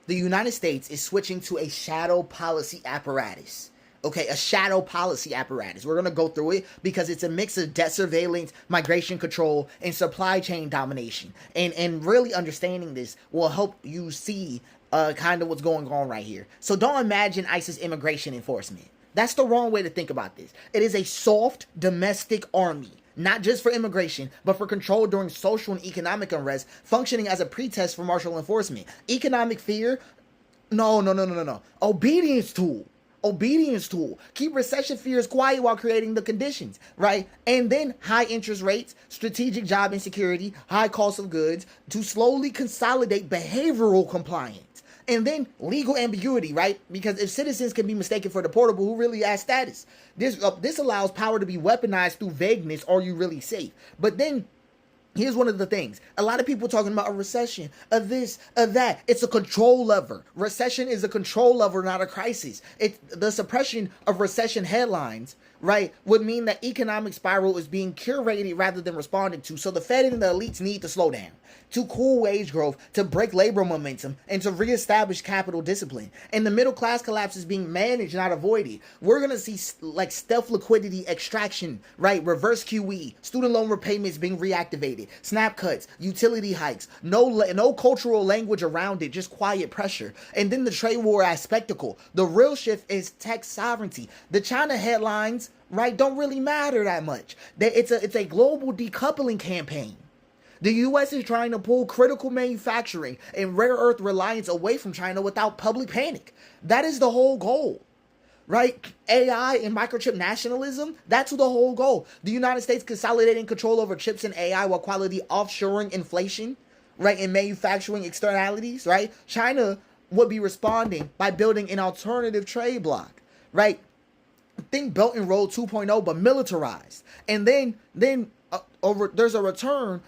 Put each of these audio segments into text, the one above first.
the United States is switching to a shadow policy apparatus. Okay, a shadow policy apparatus. We're going to go through it because it's a mix of debt surveillance, migration control, and supply chain domination. And really understanding this will help you see kind of what's going on right here. So don't imagine ICE's immigration enforcement. That's the wrong way to think about this. It is a soft domestic army, not just for immigration, but for control during social and economic unrest, functioning as a pretext for martial enforcement. Economic fear? No. Obedience tool. Obedience tool. Keep recession fears quiet while creating the conditions, right? And then high interest rates, strategic job insecurity, high cost of goods to slowly consolidate behavioral compliance. And then legal ambiguity, right? Because if citizens can be mistaken for deportable, who really has status? This allows power to be weaponized through vagueness. Are you really safe? But then here's one of the things. A lot of people talking about a recession, of this, of that. It's a control lever. Recession is a control lever, not a crisis. It's the suppression of recession headlines, right, would mean that economic spiral is being curated rather than responded to. So the Fed and the elites need to slow down, to cool wage growth, to break labor momentum, and to reestablish capital discipline. And the middle class collapse is being managed, not avoided. We're going to see like stealth liquidity extraction, right? Reverse QE, student loan repayments being reactivated, snap cuts, utility hikes, no cultural language around it, just quiet pressure. And then the trade war as spectacle. The real shift is tech sovereignty. The China headlines, right, don't really matter that much. It's a global decoupling campaign. The U.S. is trying to pull critical manufacturing and rare earth reliance away from China without public panic. That is the whole goal, right? AI and microchip nationalism, that's the whole goal. The United States consolidating control over chips and AI while quality offshoring inflation, right, and manufacturing externalities, right? China would be responding by building an alternative trade bloc, right? Think Belt and Road 2.0, but militarized. And then there's a return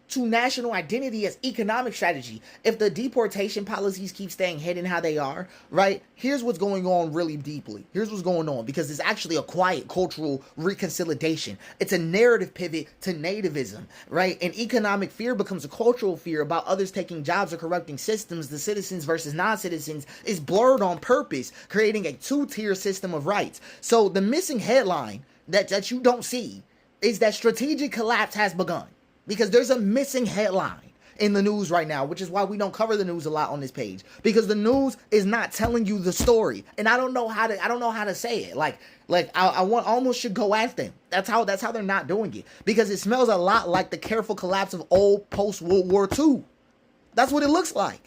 to national identity as economic strategy. If the deportation policies keep staying hidden how they are, right? Here's what's going on really deeply. Here's what's going on, because it's actually a quiet cultural reconciliation. It's a narrative pivot to nativism, right? And economic fear becomes a cultural fear about others taking jobs or corrupting systems. The citizens versus non-citizens is blurred on purpose, creating a two-tier system of rights. So the missing headline that you don't see is that strategic collapse has begun. Because there's a missing headline in the news right now, which is why we don't cover the news a lot on this page. Because the news is not telling you the story, and I don't know how to say it. I almost should go at them. That's how they're not doing it, because it smells a lot like the careful collapse of old post World War II. That's what it looks like.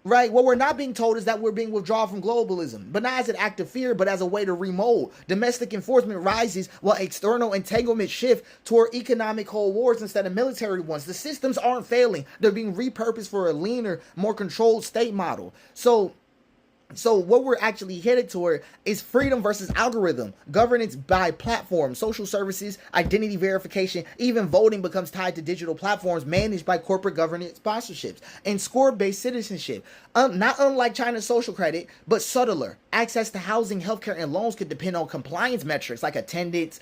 Right? What we're not being told is that we're being withdrawn from globalism, but not as an act of fear, but as a way to remold. Domestic enforcement rises while external entanglements shift toward economic Cold Wars instead of military ones. The systems aren't failing. They're being repurposed for a leaner, more controlled state model. So what we're actually headed toward is freedom versus algorithm, governance by platform, social services, identity verification, even voting becomes tied to digital platforms managed by corporate governance sponsorships, and score-based citizenship. Not unlike China's social credit, but subtler. Access to housing, healthcare, and loans could depend on compliance metrics like attendance,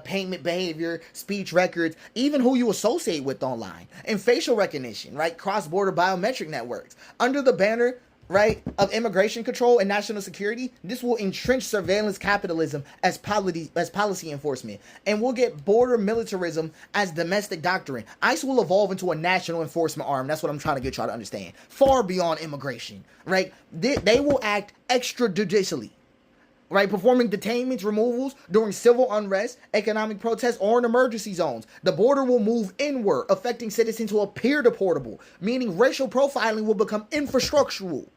payment behavior, speech records, even who you associate with online, and facial recognition, right? Cross-border biometric networks. Under the banner, right, of immigration control and national security, this will entrench surveillance capitalism as policy enforcement, and we'll get border militarism as domestic doctrine. ICE will evolve into a national enforcement arm. That's what I'm trying to get y'all to understand. Far beyond immigration, right? They will act extrajudicially, right, performing detainments, removals during civil unrest, economic protests, or in emergency zones. The border will move inward, affecting citizens who appear deportable, meaning racial profiling will become infrastructural.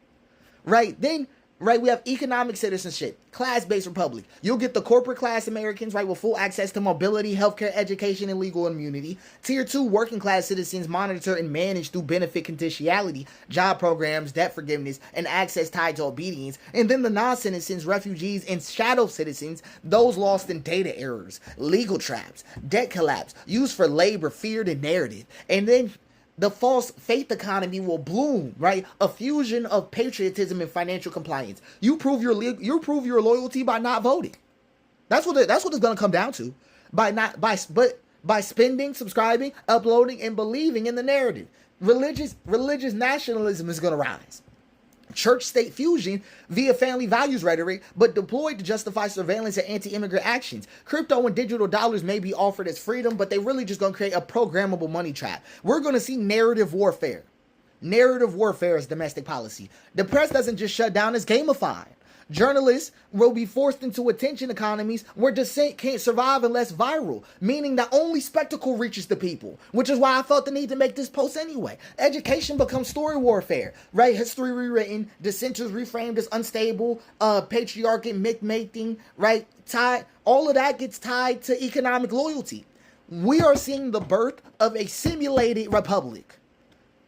Right, then, right, we have economic citizenship, class-based republic. You'll get the corporate class Americans, right, with full access to mobility, healthcare, education, and legal immunity. Tier 2 working class citizens monitored and managed through benefit conditionality, job programs, debt forgiveness, and access tied to obedience. And then the non-citizens, refugees, and shadow citizens, those lost in data errors, legal traps, debt collapse, used for labor, feared, and narrative. And then the false faith economy will bloom, right? A fusion of patriotism and financial compliance. You prove your loyalty by not voting. That's what it's going to come down to. By spending, subscribing, uploading, and believing in the narrative. Religious nationalism is going to rise. church-state fusion via family values rhetoric, but deployed to justify surveillance and anti-immigrant actions. Crypto and digital dollars may be offered as freedom, but they really just going to create a programmable money trap. We're going to see narrative warfare. Narrative warfare is domestic policy. The press doesn't just shut down, it's gamified. Journalists will be forced into attention economies where dissent can't survive unless viral, meaning that only spectacle reaches the people, which is why I felt the need to make this post anyway. Education becomes story warfare, right? History rewritten, dissenters reframed as unstable, patriarchy, myth-making, right? All of that gets tied to economic loyalty. We are seeing the birth of a simulated republic.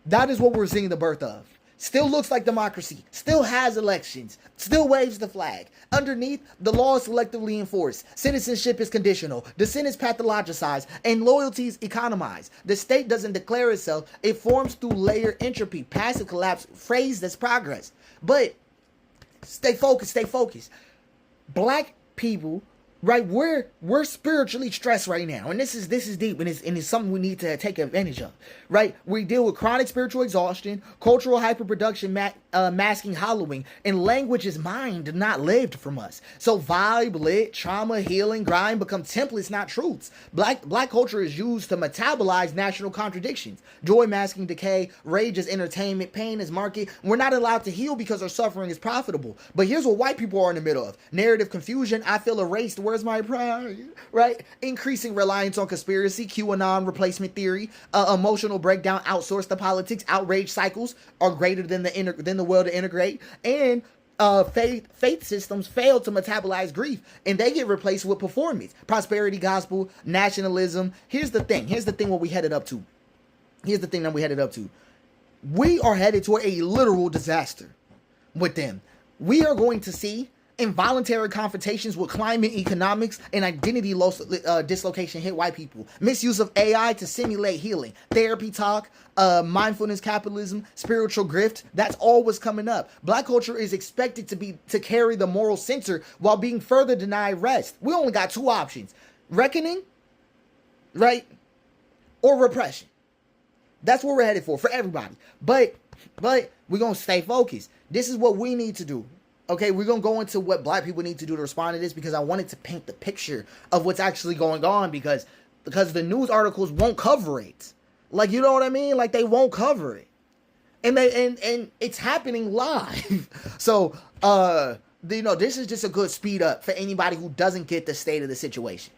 That is what we're seeing the birth of. Still looks like democracy, still has elections, still waves the flag. Underneath, the law is selectively enforced. Citizenship is conditional. Dissent is pathologized, and loyalty is economized. The state doesn't declare itself. It forms through layer entropy, passive collapse, phrased as progress. But stay focused, stay focused. Black people, right, we're spiritually stressed right now, and this is deep, and it's something we need to take advantage of, right? We deal with chronic spiritual exhaustion, cultural hyperproduction, masking hollowing, and language is mined, not lived from us. So vibe, lit, trauma, healing, grind become templates, not truths. Black culture is used to metabolize national contradictions. Joy masking decay, rage is entertainment, pain is market. We're not allowed to heal because our suffering is profitable. But here's what white people are in the middle of: narrative confusion. I feel erased. Where's my pride? Right? Increasing reliance on conspiracy, QAnon replacement theory, emotional breakdown outsourced to politics. Outrage cycles are greater than the will to integrate, and faith systems fail to metabolize grief, and they get replaced with performance, prosperity gospel, nationalism. Here's the thing what we headed up to. We are headed toward a literal disaster with them. We are going to see involuntary confrontations with climate, economics, and identity dislocation hit white people. Misuse of AI to simulate healing. Therapy talk, mindfulness capitalism, spiritual grift. That's all what's coming up. Black culture is expected to carry the moral censor while being further denied rest. We only got two options: reckoning, right, or repression. That's what we're headed for everybody. But we're going to stay focused. This is what we need to do. Okay, we're going to go into what black people need to do to respond to this, because I wanted to paint the picture of what's actually going on, because the news articles won't cover it. Like, you know what I mean? Like, they won't cover it. And it's happening live. So, this is just a good speed up for anybody who doesn't get the state of the situation.